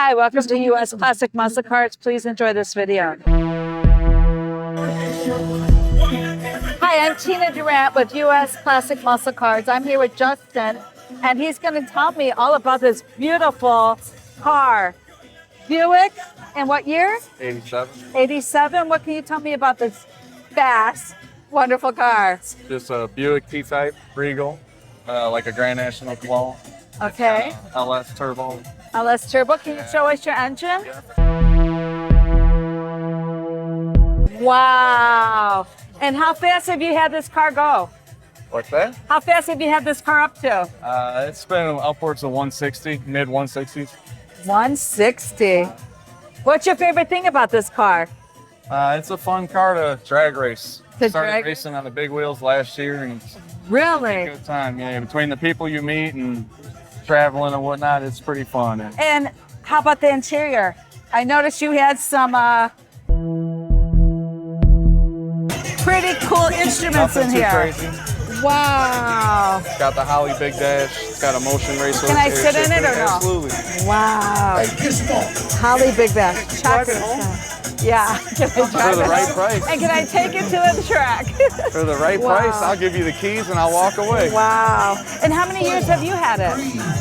Hi, welcome to US Classic Muscle Cars. Please enjoy this video. Hi, I'm Tina Durant with US Classic Muscle Cars. I'm here with Justin, and he's going to tell me all about this beautiful car. Buick, and what year? 87. 87. What can you tell me about this fast, wonderful car? Just a Buick T-Type Regal, like a Grand National clone. Okay. LS Turbo. LS Turbo. Can you show us your engine? Yeah. Wow. And how fast have you had this car go? What's that? How fast have you had this car up to? It's been upwards of 160, mid 160s. 160. What's your favorite thing about this car? It's a fun car to drag race. To Started drag- racing on the big wheels last year, and it's a Really? good time. Yeah, between the people you meet and traveling and whatnot, it's pretty fun. And how about the interior? I noticed you had some pretty cool instruments Nothing in too here. crazy. Wow. It's got the Holly Big Dash. It's got a motion racer. Can I sit in it or no? Absolutely. Wow. Holly Big Bash. Chocolate. Yeah. Can I For drive the it? right price. And can I take it to the track? For the right Wow. price, I'll give you the keys and I'll walk away. Wow. And how many years have you had it?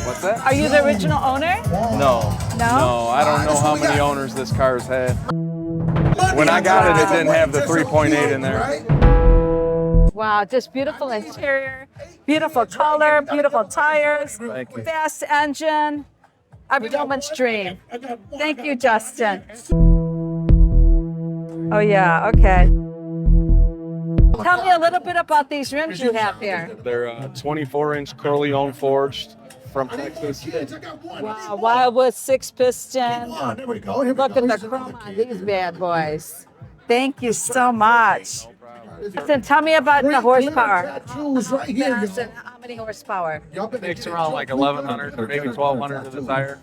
What's that? Are you the original owner? No. No? No, I don't know how many owners this car's had. When I got it, it didn't have the 3.8 in there. Wow, just beautiful interior, beautiful color, beautiful tires, Thank you. fast engine, a woman's dream. Thank you, Justin. Oh yeah, okay. Tell me a little bit about these rims you have here. They're 24-inch Corleone forged from Texas. Wow, Wildwood 6-piston. Look at the chrome on these bad boys. Thank you so much. Justin, tell me about the horsepower. Justin, how many horsepower? Takes around like 1,100 or maybe 1,200 to the tire.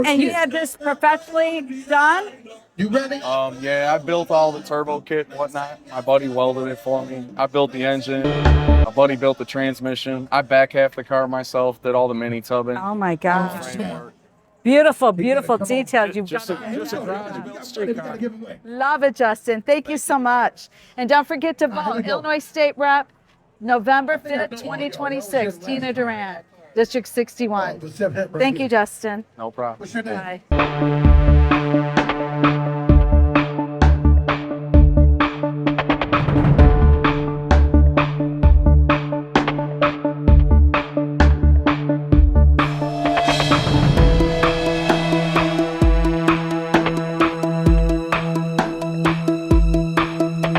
And you had this professionally done? You ready? Yeah, I built all the turbo kit and whatnot. My buddy welded it for me. I built the engine. My buddy built the transmission. I back half the car myself, did all the mini tubbing. Oh my gosh. Framework. Beautiful, beautiful details you've Just done. a garage street car. Love it, Justin. Thank you so much. And don't forget to vote Illinois State Rep, November 5th, 2026, Tina Durant, District 61. Thank you, Justin. No problem. Bye.